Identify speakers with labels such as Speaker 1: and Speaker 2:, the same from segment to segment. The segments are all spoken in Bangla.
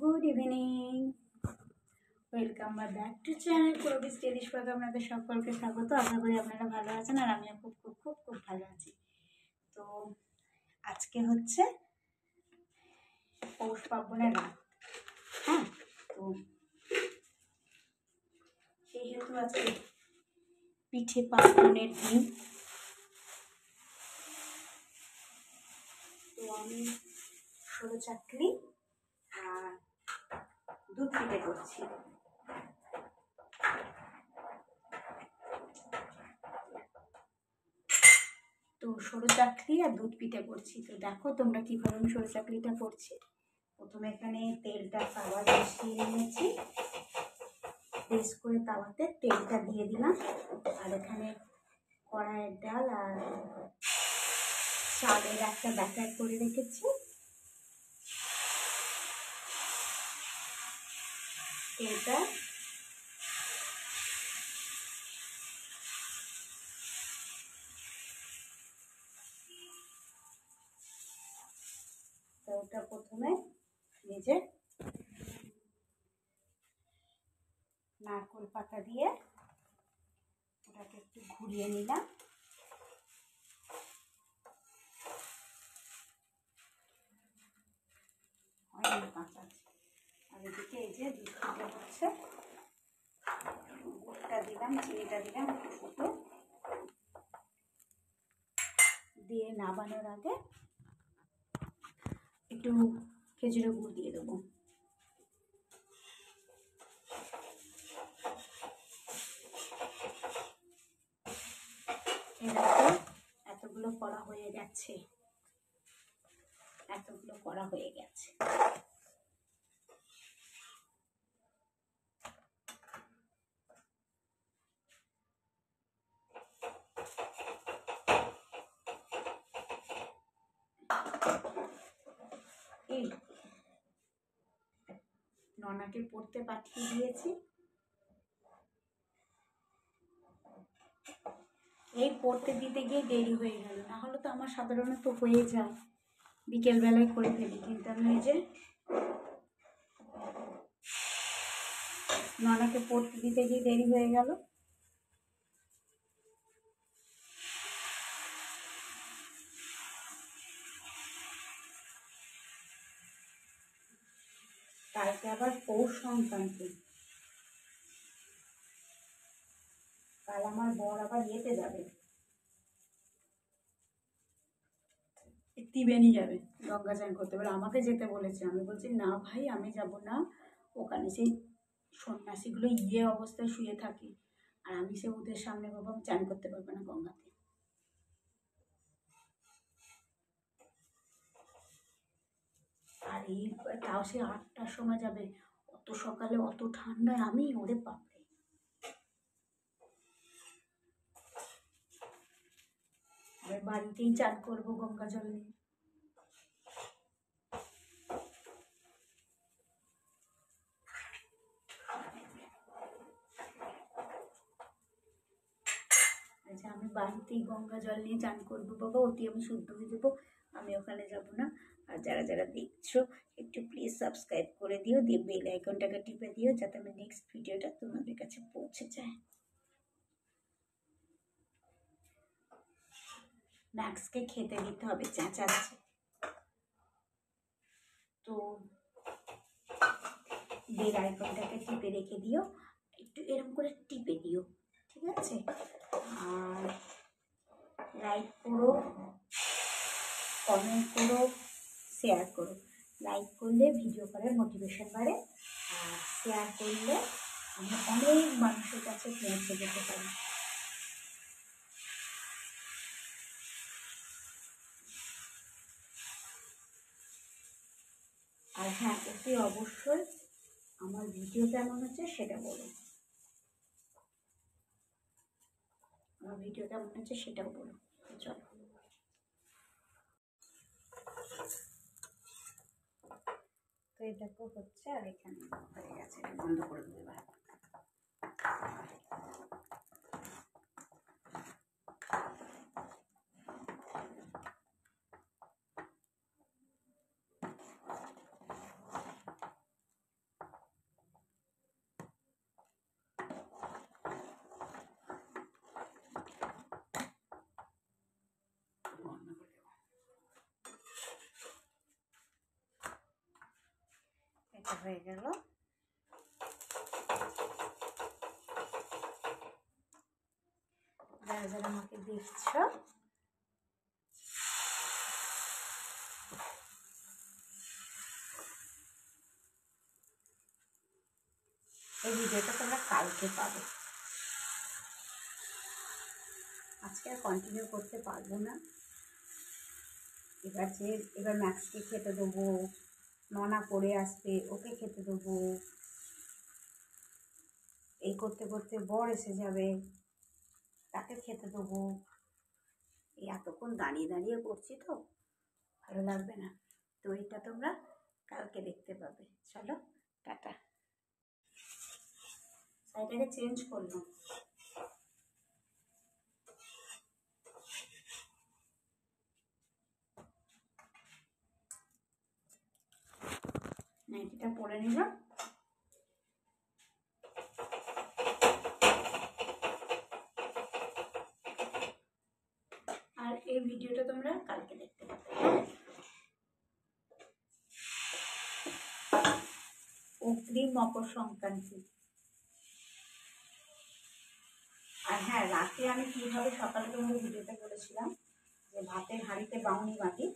Speaker 1: Good evening, welcome back to channel Purabi stylish ব্লগে আপনাদের সকলকে স্বাগত। আশা করি আপনারা ভালো আছেন আর আমিও খুব খুব খুব খুব ভালো আছি। তো আজকে হচ্ছে পৌষ পার্বণের রাত। হ্যাঁ, তো সেহেতু আজকে পিঠে পার্বণের দিন। তো আমি ষোলো চাকরি আর দুধ পিঠে করছি। তো সরু চাকরি আর দুধ পিঠে করছি। তো দেখো তোমরা কীভাবে আমি সরু চাকরিটা করছি। প্রথমে এখানে তেলটা তাওয়া বসিয়ে নিয়েছি, বেশ করে তাওয়াতে তেলটা দিয়ে দিলাম। আর এখানে কড়াইয়ের ডাল আর চালের একটা ব্যাটার করে রেখেছি। তেলটা ওটা প্রথমে ভেজে নারকেল পাতা দিয়ে ওটাকে একটু ঘুরিয়ে নিলাম। কাঁচা আর এদিকে এই যে দুধ পিঠে হচ্ছে, গুড়টা দিলাম, চিনিটা দিলাম, একটু ফুটো দিয়ে নাবানোর আগে একটু খেজুরের গুড় দিয়ে দেবো। এতগুলো করা হয়ে গেছে, এতগুলো করা হয়ে গেছে। এই ননাকে পড়তে পাঠিয়ে দিয়েছি। এই পড়তে দিতে গিয়ে দেরি হয়ে গেল, না হলে তো আমার সাধারণত হয়ে যায়, বিকেলবেলায় করে ফেলি। কিন্তু আমি এই যে ননাকে পড়তে দিতে গিয়ে দেরি হয়ে গেল। কালকে আবার পৌষ সংক্রান্তি, কাল আমার বর আবার ইয়েতে যাবে, ত্রিবেণী যাবে গঙ্গা চান করতে। এবার আমাকে যেতে বলেছে, আমি বলছি না ভাই আমি যাব না, ওখানে সেই সন্ন্যাসীগুলো অবস্থায় শুয়ে থাকে আর আমি সে ওদের সামনে বাবা চান করতে পারবো না গঙ্গাতে। আর এই তাও সে 8টার সময় যাবে, অত সকালে অত ঠান্ডায় আমি ওরে বাপরে। আমি বাড়িতেই চান করবো গঙ্গা জল নিয়ে। আচ্ছা, আমি বাড়িতেই গঙ্গা জল নিয়ে চান করবো বাবা, অতি আমি শুদ্ধ হয়ে যাবো, আমি ওখানে যাব না। আর যারা যারা দেখছো একটু প্লিজ সাবস্ক্রাইব করে দিও, দিয়ে বেল আইকনটাকে টিপে দিও যাতে আমার নেক্সট ভিডিওটা তোমাদের কাছে পৌঁছে যায়। ম্যাক্সকে খেতে দিতে হবে, চেঁচাচ্ছে। তো বেল আইকনটাকে টিপে রেখে দিও, একটু এরকম করে টিপে দিও, ঠিক আছে? আর লাইক করো, কমেন্ট করো, শেয়ার করো। লাইক করলে ভিডিও করার মোটিভেশন বাড়ে, আর শেয়ার করলে আমি অনেক মানুষের কাছে পৌঁছে যেতে পারি। আর হ্যাঁ, অতি অবশ্যই আমার ভিডিও কেমন হচ্ছে সেটা বলো, আমার ভিডিও কেমন হচ্ছে সেটাও বলো। চলো, তো এটা তো হচ্ছে, আর এখানে হয়ে গেছে, এটা বন্ধ করে দেবে। ভাজা হয়ে গেল। যারা যারা আমাকে দেখছো, এই ভিডিওটা তোমরা কালকে পাবে। আজকে আর কন্টিনিউ করতে পারবো না। এবার ম্যাক্সকে খেতে দেবো, ননা পড়ে আসবে, ওকে খেতে দেবো, এই করতে করতে বর এসে যাবে, তাকে খেতে দেবো। এই এতক্ষণ দাঁড়িয়ে দাঁড়িয়ে করছি তো ভালো লাগবে না, তো এটা তোমরা কালকে দেখতে পাবে। চলো টাটা। শাড়িটাকে চেঞ্জ করলাম। নাইটিটা পরে নিলাম। আর এই ভিডিওটা তোমরা কালকে দেখতে পাবে। অগ্রিম মকর সংক্রান্তি। আর হ্যাঁ, রাতে আমি কীভাবে, সকালে তোমাদের ভিডিওতে বলেছিলাম যে ভাতের হাঁড়িতে বাউনি বাঁধি,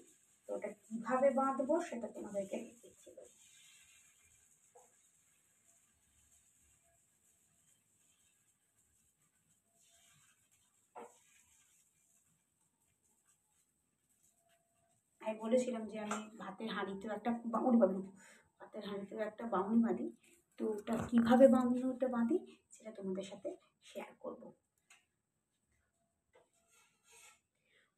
Speaker 1: তো ওটা কীভাবে বাঁধবো সেটা তোমাদেরকে দেখিয়ে দেবো। আমি বলেছিলাম যে আমি ভাতের হাঁড়িতেও একটা বাউনি বাঁধি, তো ওটা কীভাবে বাউনিটা বাঁধি সেটা তোমাদের সাথে শেয়ার করব।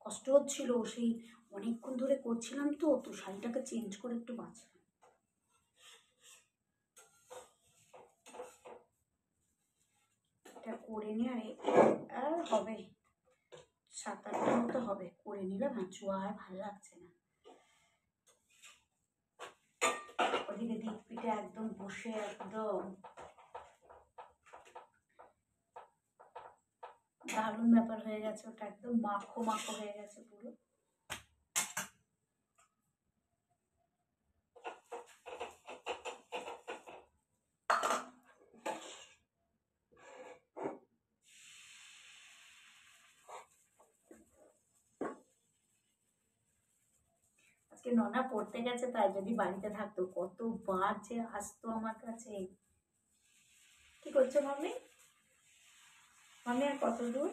Speaker 1: কষ্ট হচ্ছিল, সেই অনেকক্ষণ ধরে করছিলাম, তো শাড়িটাকে চেঞ্জ করে একটু বাঁচলাম। এটা করে নিয়ে আর হবে 7-8টা মতো হবে, করে নিলাম। না চুয়া আর ভালো লাগছে না। ওদিকে দিক পিঠে একদম বসে একদম দারুণ ব্যাপার হয়ে গেছে। ওটা একদম মাখো মাখো হয়ে গেছে পুরো। আজকে ননা পড়তে গেছে, তাই যদি বাড়িতে থাকতো কতবার যে আসতো আমার কাছে। কি করছো মাম্মি? মাম্মি আর কত দূর?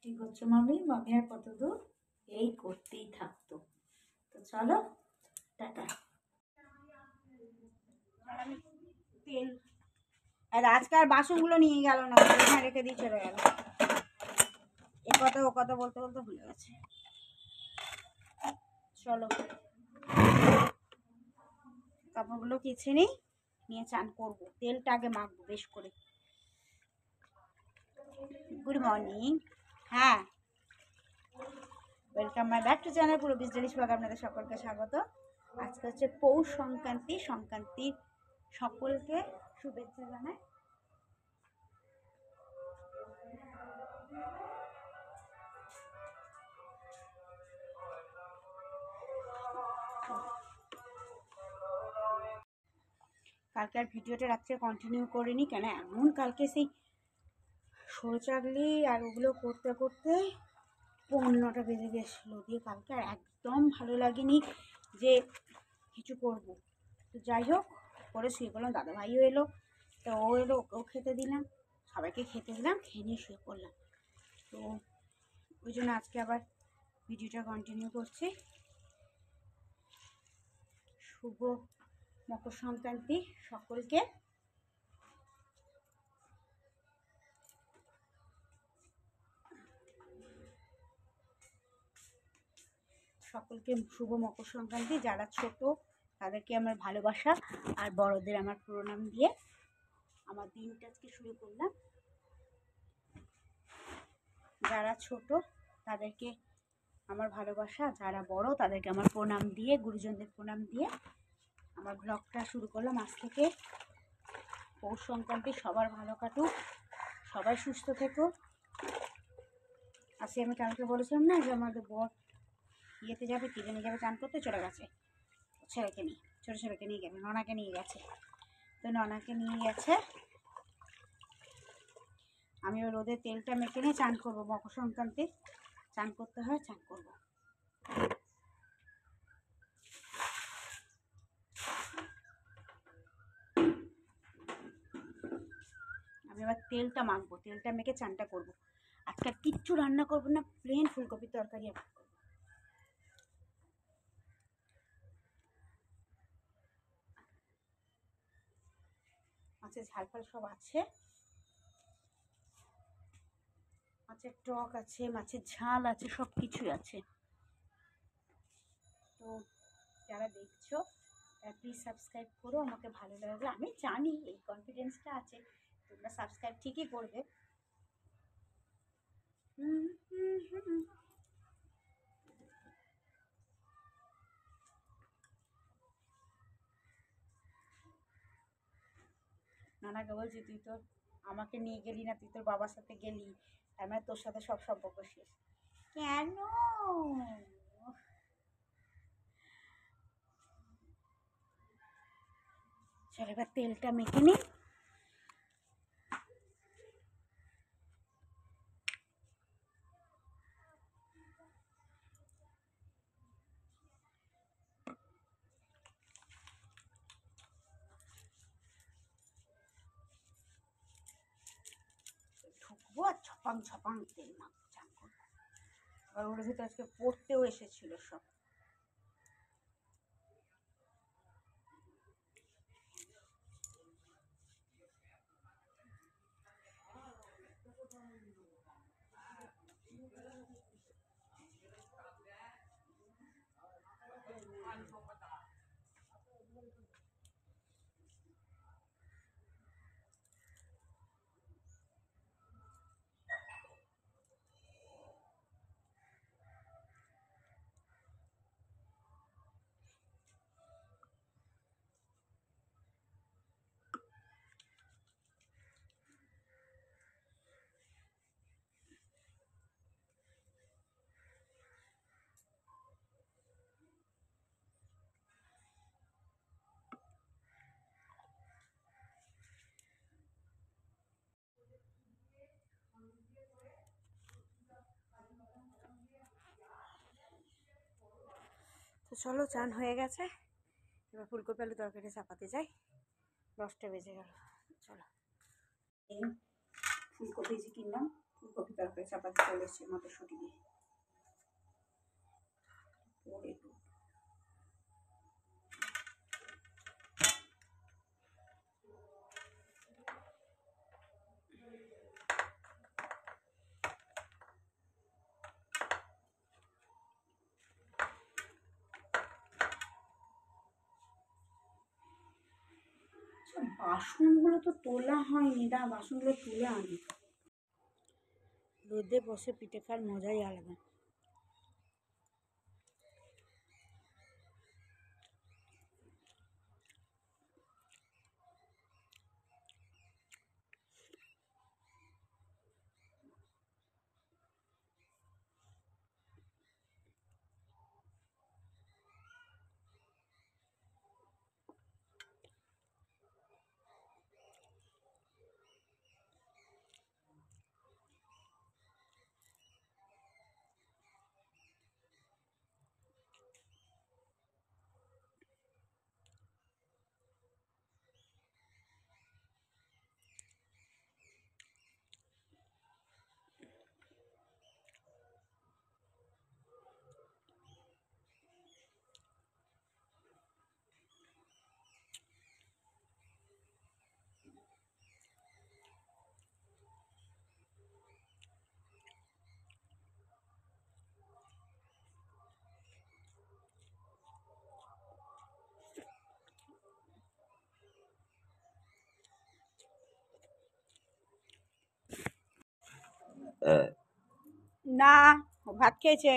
Speaker 1: কি করছো মাম্মি? মাম্মি আর কত দূর? এই করতেই থাকতো। তো চলো টাটা। তেল আর আজকাল বাসনগুলো নিয়ে গেল না, ওখানে রেখে দিয়ে চলে গেল। এ কথা ও কথা বলতে বলতে ভুলে গেছে। চলো কাপড়গুলো কেচে নিই, নিয়ে চান করবো। তেলটা আগে মাখবো বেশ করে। Good morning. হ্যাঁ, welcome my back to channel পুরো বিজনেস ব্লগ। আপনাদের সকলকে স্বাগত। আজকে হচ্ছে পৌষ সংক্রান্তি। সংক্রান্তির সকলকে শুভেচ্ছা জানাই। কালকে আর ভিডিওটা রাত্রে কন্টিনিউ করিনি, কেন এমন কালকে সেই সরু চাকলি আর ওগুলো করতে করতে 9টা বেজে গেছিলো। দিয়ে কালকে আর একদম ভালো লাগেনি যে কিছু করব। তো যাই হোক করে শুয়ে পড়লাম। দাদাভাইও এলো, তো ও এলো, ওকেও খেতে দিলাম, সবাইকে খেতে দিলাম, খেয়ে নিয়ে শুয়ে পড়লাম। তো ওই জন্য আজকে আবার ভিডিওটা কন্টিনিউ করছি। শুভ মকর সংক্রান্তি সকলকে। সকলকে শুভ মকর সংক্রান্তি। যারা ছোট তাদেরকে আমার ভালোবাসা, আর বড়দের আমার প্রণাম দিয়ে আমার দিনটা আজকে শুরু করলাম। যারা ছোট তাদেরকে আমার ভালোবাসা, যারা বড় তাদেরকে আমার প্রণাম দিয়ে, গুরুজনদের প্রণাম দিয়ে আমার ব্লগটা শুরু করলাম আজ থেকে। পৌষ সংক্রান্তি সবার ভালো কাটুক, সবাই সুস্থ থেকো। আজকে আমি কালকে বলেছিলাম না যে আমাদের বর ইয়েতে যাবে, কি জানি যাবে, চান করতে চলে গেছে ছেলেকে নিয়ে, ছোটো ছেলেকে নিয়ে গেছে, ননাকে নিয়ে গেছে। তো ননাকে নিয়ে গেছে, আমি ওই রোদে তেলটা মেখে নিয়ে চান করবো। মকর সংক্রান্তি চান করতে হয়, চান করবো। আমি এবার তেলটা মাখবো, তেলটা মেখে চানটা করবো। আজকে আর কিচ্ছু রান্না করবো না, প্লেন ফুলকপির তরকারি আবার করবো। মাছের ঝাল ফাল সব আছে, মাছের টক আছে, মাছের ঝাল আছে, সব কিছুই আছে। তো যারা দেখছো তারা প্লিজ সাবস্ক্রাইব করো, আমাকে ভালো লাগবে। আমি জানি এই কনফিডেন্সটা আছে, তোমরা সাবস্ক্রাইব ঠিকই করবে। নানাকে বলছি, তুই তো আমাকে নিয়ে গেলি না, তুই তোর বাবার সাথে গেলি, তার মানে তোর সাথে সব সম্পর্ক শেষ। কেন? চল এবার তেলটা মেখে নিই। ঢুকবো আর ছপাং ছপাং তেল মাখবো, চান করবো। আর ওর ভিতরে আজকে পড়তেও এসেছিল সব। তো চলো, চান হয়ে গেছে, এবার ফুলকপি আলু তরকারি চাপাতে যাই। 10টা বেজে গেল। চলো, এই ফুলকপি যে কিনলাম, ফুলকপি তরকারি চাপাতে চলে এসছে মটরশুঁটি দিয়ে। পরে বাসনগুলো তো তোলা হয়নি, বাসনগুলো তুলে আনি। রোদে বসে পিঠে খাওয়ার মজাই আলাদা। না ও ভাত খেয়েছে।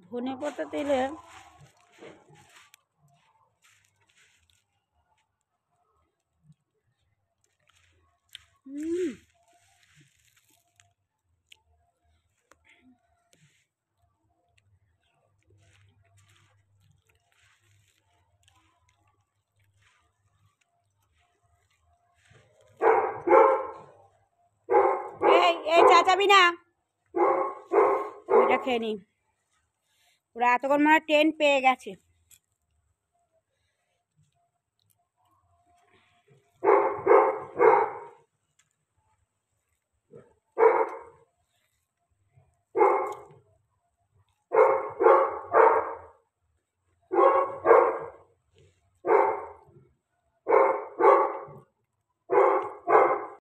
Speaker 1: ধনে পাতা তেলে এই চাচাবি না, ওইটা খেয়ে নি। ওরা এতক্ষণ মানে ট্রেন পেয়ে গেছে।